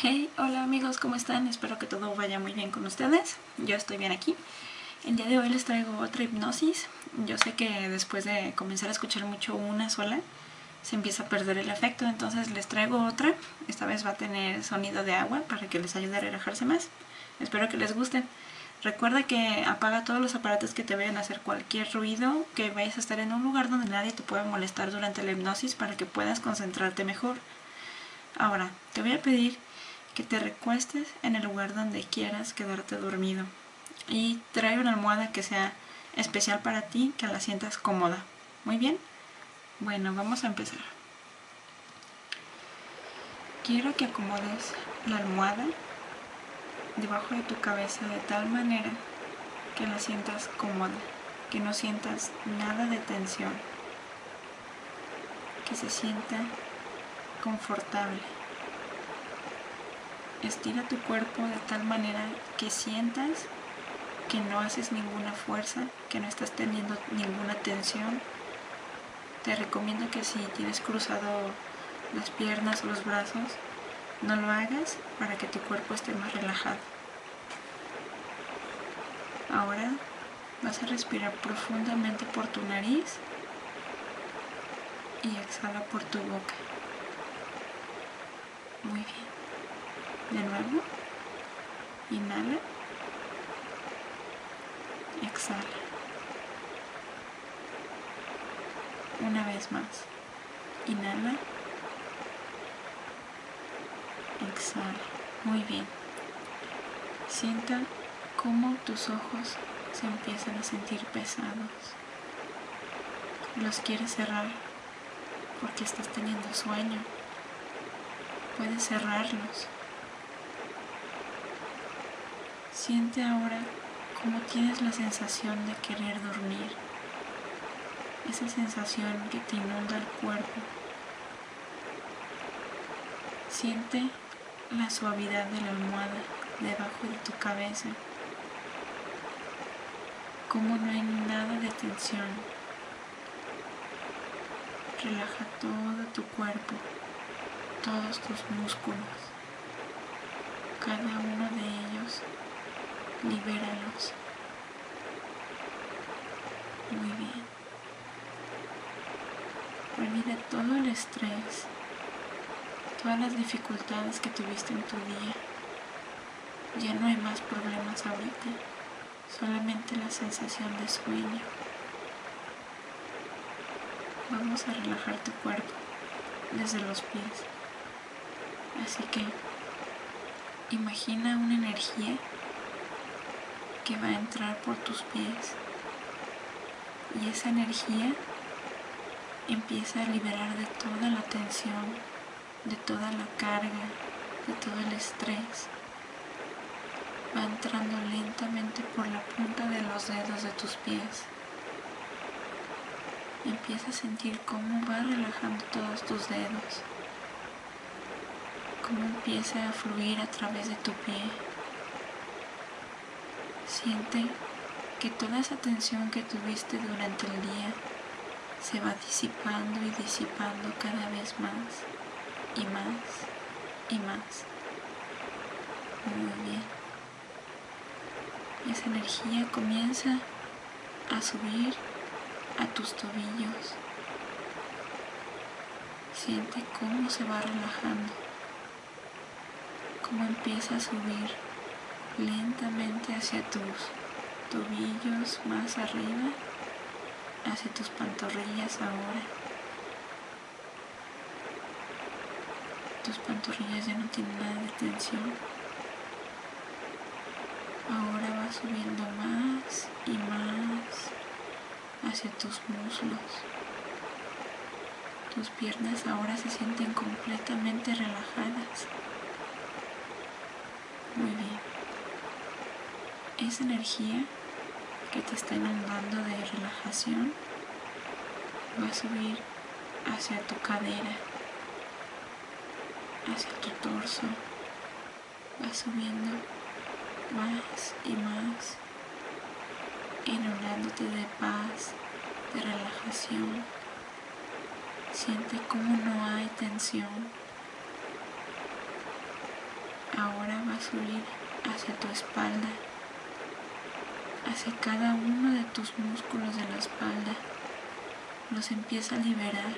Hey, hola amigos, ¿cómo están? Espero que todo vaya muy bien con ustedes. Yo estoy bien aquí. El día de hoy les traigo otra hipnosis. Yo sé que después de comenzar a escuchar mucho una sola, se empieza a perder el efecto, entonces les traigo otra. Esta vez va a tener sonido de agua para que les ayude a relajarse más. Espero que les guste. Recuerda que apaga todos los aparatos que te vayan a hacer cualquier ruido, que vayas a estar en un lugar donde nadie te pueda molestar durante la hipnosis para que puedas concentrarte mejor. Ahora, te voy a pedir que te recuestes en el lugar donde quieras quedarte dormido y trae una almohada que sea especial para ti, que la sientas cómoda. Muy bien, bueno, vamos a empezar. Quiero que acomodes la almohada debajo de tu cabeza de tal manera que la sientas cómoda, que no sientas nada de tensión, que se sienta confortable. Estira tu cuerpo de tal manera que sientas que no haces ninguna fuerza, que no estás teniendo ninguna tensión. Te recomiendo que si tienes cruzado las piernas o los brazos, no lo hagas para que tu cuerpo esté más relajado. Ahora vas a respirar profundamente por tu nariz y exhala por tu boca. Muy bien. De nuevo, inhala, exhala. Una vez más, inhala, exhala. Muy bien. Sienta cómo tus ojos se empiezan a sentir pesados. Los quieres cerrar porque estás teniendo sueño. Puedes cerrarlos. Siente ahora cómo tienes la sensación de querer dormir. Esa sensación que te inunda el cuerpo. Siente la suavidad de la almohada debajo de tu cabeza. Cómo no hay nada de tensión. Relaja todo tu cuerpo, todos tus músculos. Cada uno de ellos, libéralos. Muy bien. Olvida todo el estrés, todas las dificultades que tuviste en tu día. Ya no hay más problemas ahorita, solamente la sensación de sueño. Vamos a relajar tu cuerpo desde los pies. Así que imagina una energía que va a entrar por tus pies y esa energía empieza a liberar de toda la tensión, de toda la carga, de todo el estrés. Va entrando lentamente por la punta de los dedos de tus pies. Empieza a sentir cómo va relajando todos tus dedos, cómo empieza a fluir a través de tu pie. Siente que toda esa tensión que tuviste durante el día se va disipando y disipando cada vez más y más y más. Muy bien. Esa energía comienza a subir a tus tobillos. Siente cómo se va relajando, cómo empieza a subir lentamente hacia tus tobillos más arriba, hacia tus pantorrillas ahora. Tus pantorrillas ya no tienen nada de tensión. Ahora va subiendo más y más hacia tus muslos. Tus piernas ahora se sienten completamente relajadas. Muy bien. Esa energía que te está inundando de relajación va a subir hacia tu cadera, hacia tu torso. Va subiendo más y más, inundándote de paz, de relajación. Siente cómo no hay tensión. Ahora va a subir hacia tu espalda, hacia cada uno de tus músculos de la espalda. Los empieza a liberar.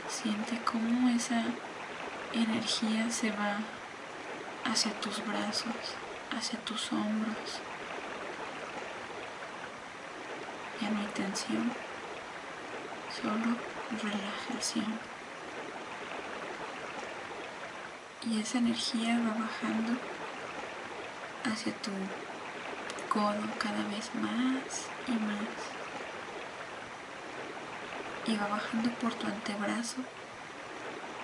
Siente cómo esa energía se va hacia tus brazos, hacia tus hombros. Ya no hay tensión, solo relajación. Y esa energía va bajando hacia tu codo cada vez más y más. Y va bajando por tu antebrazo.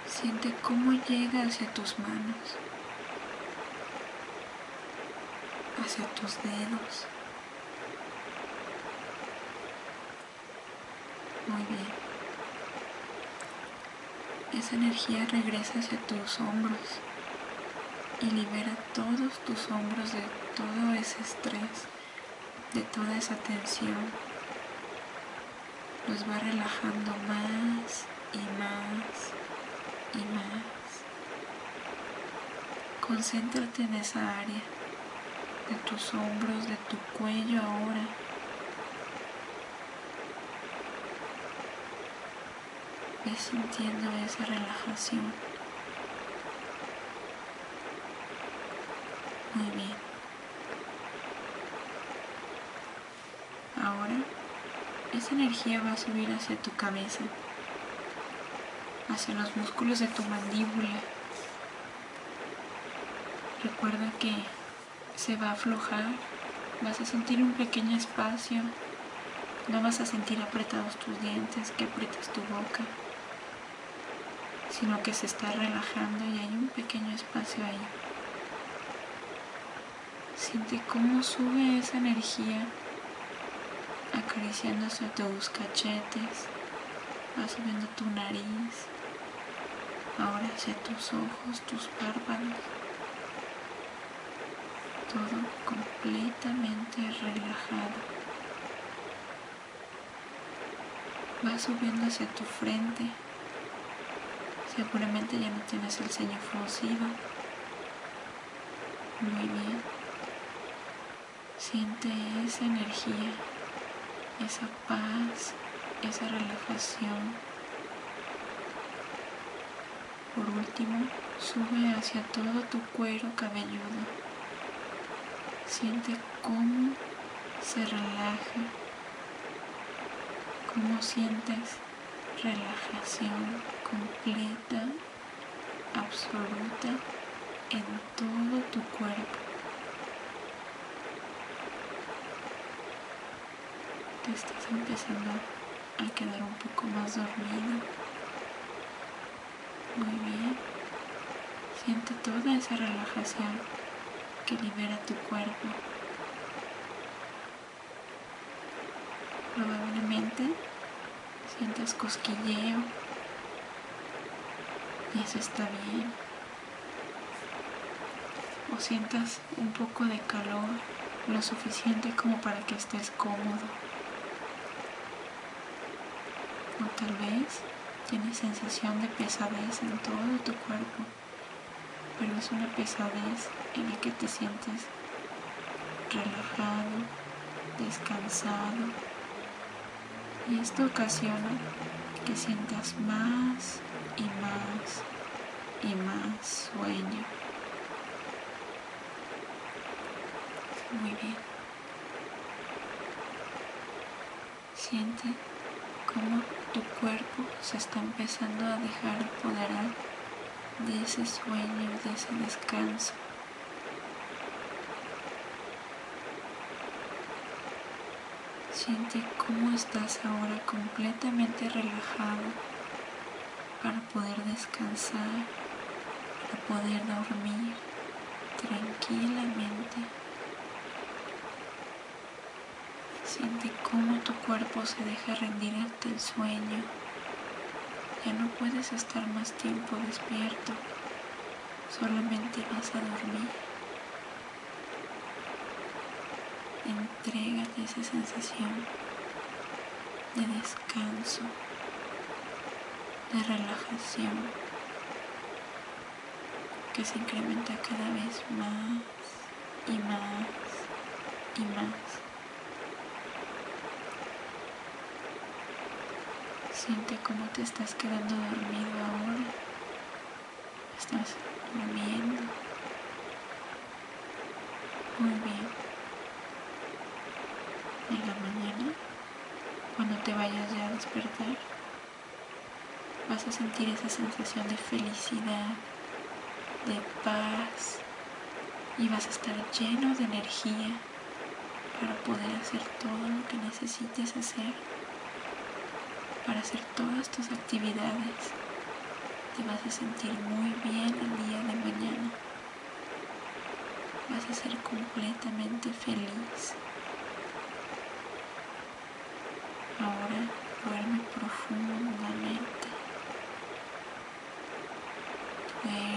Siente cómo llega hacia tus manos, hacia tus dedos. Muy bien. Esa energía regresa hacia tus hombros y libera todos tus hombros de todo ese estrés, de toda esa tensión. Los va relajando más y más y más. Concéntrate en esa área de tus hombros, de tu cuello ahora. Ves sintiendo esa relajación. Muy bien. Ahora esa energía va a subir hacia tu cabeza, hacia los músculos de tu mandíbula. Recuerda que se va a aflojar, vas a sentir un pequeño espacio, no vas a sentir apretados tus dientes, que aprietas tu boca, sino que se está relajando y hay un pequeño espacio ahí. Siente cómo sube esa energía acariciando hacia tus cachetes, va subiendo tu nariz, ahora hacia tus ojos, tus párpados. Todo completamente relajado. Va subiendo hacia tu frente. Seguramente ya no tienes el ceño fruncido. Muy bien. Siente esa energía, esa paz, esa relajación. Por último, sube hacia todo tu cuero cabelludo. Siente cómo se relaja, cómo sientes relajación completa, absoluta en todo tu cuerpo. Te estás empezando a quedar un poco más dormido. Muy bien. Siente toda esa relajación que libera tu cuerpo. Probablemente sientas cosquilleo y eso está bien. O sientas un poco de calor, lo suficiente como para que estés cómodo. O tal vez tienes sensación de pesadez en todo tu cuerpo, pero es una pesadez en la que te sientes relajado, descansado, y esto ocasiona que sientas más y más y más sueño. Muy bien. Siente cómo tu cuerpo se está empezando a dejar apoderar de ese sueño, de ese descanso. Siente cómo estás ahora completamente relajado para poder descansar, para poder dormir tranquilamente. Siente cómo tu cuerpo se deja rendir ante el sueño. Ya no puedes estar más tiempo despierto, solamente vas a dormir. Entrégate esa sensación de descanso, de relajación. que se incrementa cada vez más y más y más. Siente cómo te estás quedando dormido ahora. Estás durmiendo. Muy bien. En la mañana, cuando te vayas ya a despertar, vas a sentir esa sensación de felicidad, de paz, y vas a estar lleno de energía para poder hacer todo lo que necesites hacer, para hacer todas tus actividades. Te vas a sentir muy bien el día de mañana. Vas a ser completamente feliz. Ahora duerme profundamente. Duerme